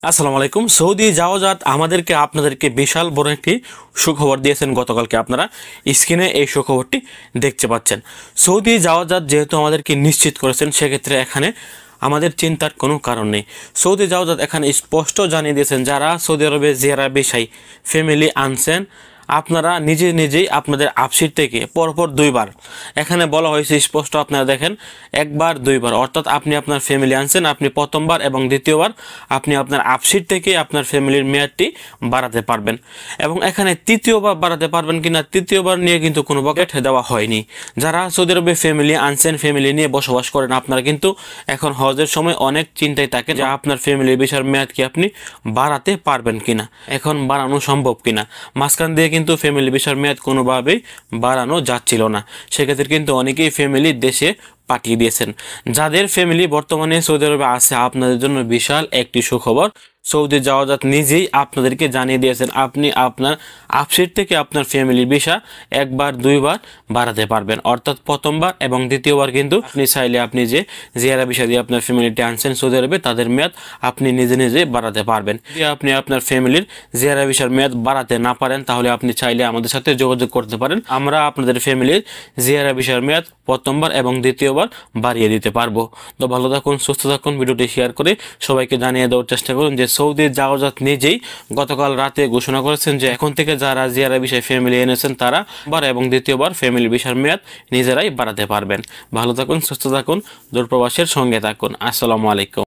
আসসালামু আলাইকুম। সৌদি জাওয়াজাত আমাদেরকে আপনাদেরকে বিশাল বড় একটি সুখবর দিয়েছেন গতকালকে। আপনারা স্ক্রিনে এই সুখবরটি দেখতে পাচ্ছেন। সৌদি জাওয়াজাত যেহেতু আমাদেরকে নিশ্চিত করেছেন, সেক্ষেত্রে এখানে আমাদের চিন্তার কোনো কারণ নেই। সৌদি জাওয়াজাত এখানে স্পষ্ট জানিয়ে দিয়েছেন, যারা সৌদি আরবে জিয়ারা বিষয় ফ্যামিলি আনছেন, আপনারা নিজেই আপনাদের আপসিট থেকে পরপর দুইবার, এখানে বলা হয়েছে স্পষ্ট, আপনারা দেখেন, একবার দুইবার, অর্থাৎ আপনি আপনার ফ্যামিলি আনছেন, আপনি প্রথমবার এবং দ্বিতীয়বার আপনি আপনার আপসিট থেকে আপনার ফ্যামিলির মেয়াদটি বাড়াতে পারবেন। এবং এখানে তৃতীয়বার বাড়াতে পারবেন কিনা, তৃতীয়বার নিয়ে কিন্তু কোনো বকেট দেওয়া হয়নি। যারা সৌদি আরবে ফ্যামিলি আনছেন, ফ্যামিলি নিয়ে বসবাস করেন, আপনারা কিন্তু এখন হজের সময় অনেক চিন্তায় থাকেন যে আপনার ফ্যামিলির ভিসার মেয়াদ কি আপনি বাড়াতে পারবেন কিনা, এখন বাড়ানো সম্ভব কিনা। মাঝখান দিয়ে কিন্তু ফ্যামিলি ভিসার মেয়াদ কোনোভাবেই বাড়ানো যাচ্ছিল না, সেক্ষেত্রে কিন্তু অনেকেই ফ্যামিলি দেশে পাঠিয়ে দিয়েছেন। যাদের ফ্যামিলি বর্তমানে সৌদি আরবে আছে, আপনাদের জন্য বিশাল একটি সুখবর। সৌদি জাওয়াজাত নিজেই আপনাদেরকে জানিয়ে দিয়েছেন, আপনি আপনার আপসিট থেকে আপনার ফ্যামিলির ভিসা একবার দুইবার বাড়াতে পারবেন, অর্থাৎ প্রথমবার এবং দ্বিতীয়বার কিন্তু আপনি চাইলে আপনি যে জিয়ারা ভিসা দিয়ে আপনার ফ্যামিলিটি আনছেন সৌদি আরবে, তাদের মেয়াদ আপনি নিজে বাড়াতে পারবেন। যদি আপনি আপনার ফ্যামিলির জিয়ারা ভিসার মেয়াদ বাড়াতে না পারেন, তাহলে আপনি চাইলে আমাদের সাথে যোগাযোগ করতে পারেন। আমরা আপনাদের ফ্যামিলির জিয়ারা ভিসার মেয়াদ প্রথমবার এবং দ্বিতীয়বার বাড়িয়ে দিতে পারবো। তো ভালো থাকুন, সুস্থ থাকুন। ভিডিওটি শেয়ার করে সবাইকে জানিয়ে দেওয়ার চেষ্টা করুন যে সৌদি জাওয়াজাত নিজেই গতকাল রাতে ঘোষণা করেছেন যে এখন থেকে যারা জিয়ারা ভিসায় ফ্যামিলি এনেছেন, তারা বার এবং দ্বিতীয়বার ফ্যামিলি ভিসার মেয়াদ নিজেরাই বাড়াতে পারবেন। ভালো থাকুন, সুস্থ থাকুন, দূরপ্রবাসের সঙ্গে থাকুন। আসসালামু আলাইকুম।